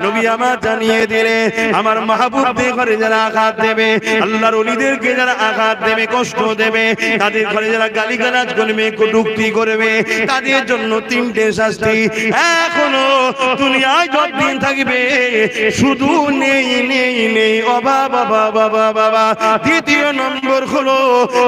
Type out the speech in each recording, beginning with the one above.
নবী আমার জানিয়ে দিলে আমার মাহবুবদের ঘরে যারা আঘাত দেবে, আল্লাহর ওলিদেরকে যারা আঘাত দেবে, কষ্ট দেবে, তাদের ঘরে যারা গালিগালাজ করবে, কটূক্তি করবে, তাদের জন্য তিনটে শাস্তি এখনো দুনিয়ায় যতদিন থাকবে শুধু নেই নেই নেই, অভাব অভাব অভাব বাবা। দ্বিতীয় নম্বর হলো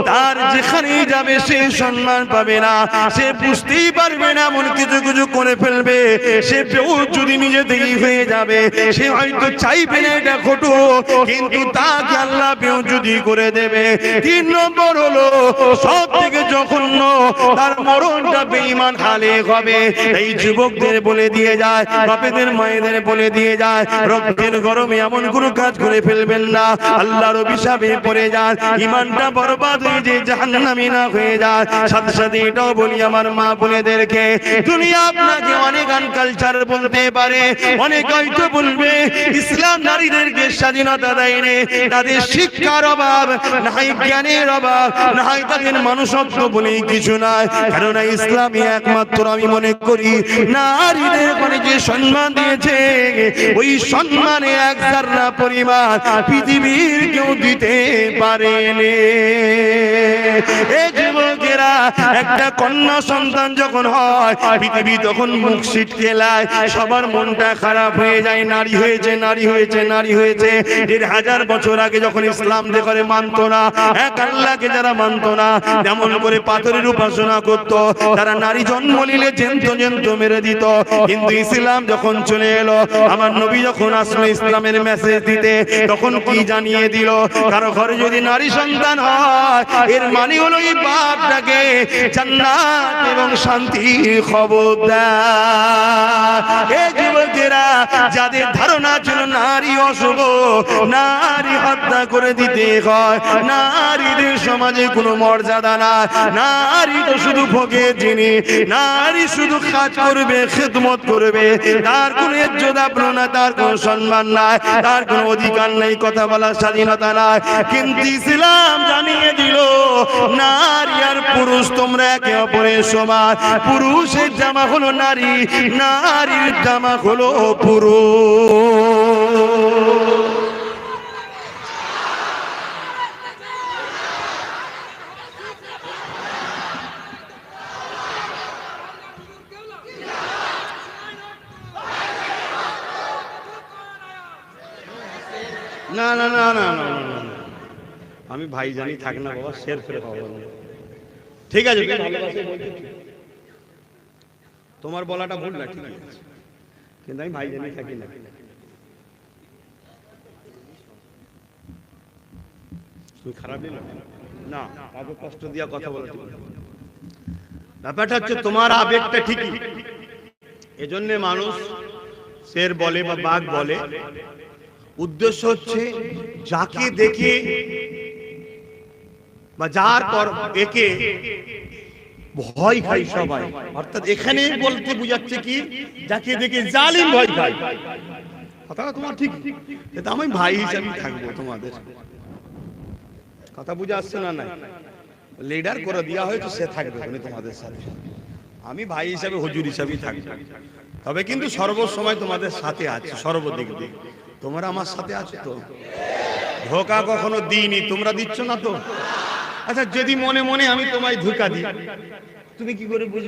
তার যেখানেই যাবে সে সম্মান পাবে না, সে বুঝতেই পারবে না, এমন কিছু কিছু করে ফেলবে, সে বেহুশ যদি নিজে থেকেই হয়ে যাবে, সে হয়তো চাইবে না এটা ঘটুক, কিন্তু তাকে আল্লাহ বেহুশ যদি করে দেবে। তিন নম্বর হলো সব থেকে জঘন্য, তার মরণটা বেঈমান হালে হবে। এই যুবকদের বলে দিয়ে যায়, বাপেদের মায়েদের বলে দিয়ে যায়, রক্তের গরমে এমন কোনো কাজ করে ফেলবেন না, আল্লাহর অভিশাপে পড়ে যান, ঈমানটা বরবাদ হয়ে যায়, জাহান্নামী না হয়ে যায়। সাথে সাথে এটাও বলি আমার মা বোনেদেরকে, দুনিয়া আপনাকে অনেক আনকালচার বলতে পারে, অনেক হয়তো বলবে ইসলাম নারীদেরকে স্বাধীনতা দেয়নি, তাদের শিক্ষার অভাব, নাই জ্ঞানের অভাব, নাই তাদের মানুষত্ব বলে কিছু নাই। কেননা ইসলামই একমাত্র আমি মনে করি নারীদের মানে যে সম্মান দিয়েছে, ওই সম্মানে এক জাররা পরিমাণ পৃথিবীর কেউ দিতে পারেনি। এই যুবকেরা, একটা কন্যা সন্তান যখন হয় পৃথিবী তখন মুখ ছিটকে যায়, সবার মনটা খারাপ হয়ে যায়, নারী হয়েছে নারী হয়েছে নারী হয়েছে। ১,৫০০ বছর আগে যখন ইসলাম দেখে মানতো না, এক আল্লাহকে যারা মানতো না, যেমন করে পাথরের উপাসনা করত, তারা নারী জন্ম নিলে জেন্ত জেন্ত মেরে দিত। কিন্তু ইসলাম যখন চলে এলো, আমার নবী যখন আসলো ইসলামের মেসেজ দিতে, তখন কি জানিয়ে দিল, কারো ঘরে যদি নারী সন্তান হয় এর মানে হলো এই বাপটাকে জান্নাত এবং শান্তির খবর দেয়। এই যুবকেরা, যাদের ধারণা ছিল নারী অশুভ, নারী হত্যা করে দিতে হয়, নারীদের সমাজে কোনো মর্যাদা না, নারী তো শুধু ভোগের জিনিস, নারী শুধু কাজ করবে, খেদমত করবে, তার কোনো ইজ্জত আবরু না, তার কোনো সম্মান নাই, তার কোনো অধিকার নেই, কথা বলার স্বাধীনতা নাই। কিন্তু ইসলাম জানিয়ে দিল নারী আর পুরুষ তোমরা একে অপরের সমান, পুরুষের জামা হলো নারী, নারীর জামা হলো পুরুষ। না না না না না, আমি ভাই জানি থাক না বাবা, শের ফেরে পাবো। ঠিক আছে, তোমার বলাটা ভুল না, ঠিক আছে, কিন্তু আমি ভাই জানি থাকি না। তুমি খারাপ নিল না, কাউকে কষ্ট দিয়া কথা বলা ঠিক না। ব্যাপারটা হচ্ছে তোমার আবেগটা ঠিকই, এজন্য মানুষ শের বলে বা বাঘ বলে। উদ্দেশ্য হচ্ছে যাকে দেখে বা যার পর একে ভয় খাই সবাই, অর্থাৎ এখানে বলতে বুঝাচ্ছে কি, যাকে দেখে জালিম ভয় খায়। কথাটা তোমার ঠিক, কিন্তু আমি ভাই হিসাবে থাকবো তোমাদের। কথা বুঝে আসছে না? নাই লিডার করে দেওয়া হয়েছে, সে থাকবে তোমাদের সাথে, আমি ভাই হিসাবে হুজুর হিসাবেই থাকবো। তবে কিন্তু সর্বসময় তোমাদের সাথে আছে, সর্বদিক দিয়ে তোমরা আমার সাথে আছো তো? ধোকা কখনো দিইনি, তোমরা দিচ্ছ না তো? আচ্ছা, যদি মনে মনে আমি তোমায় ধোকা দিই, তুমি কি করে বুঝবে?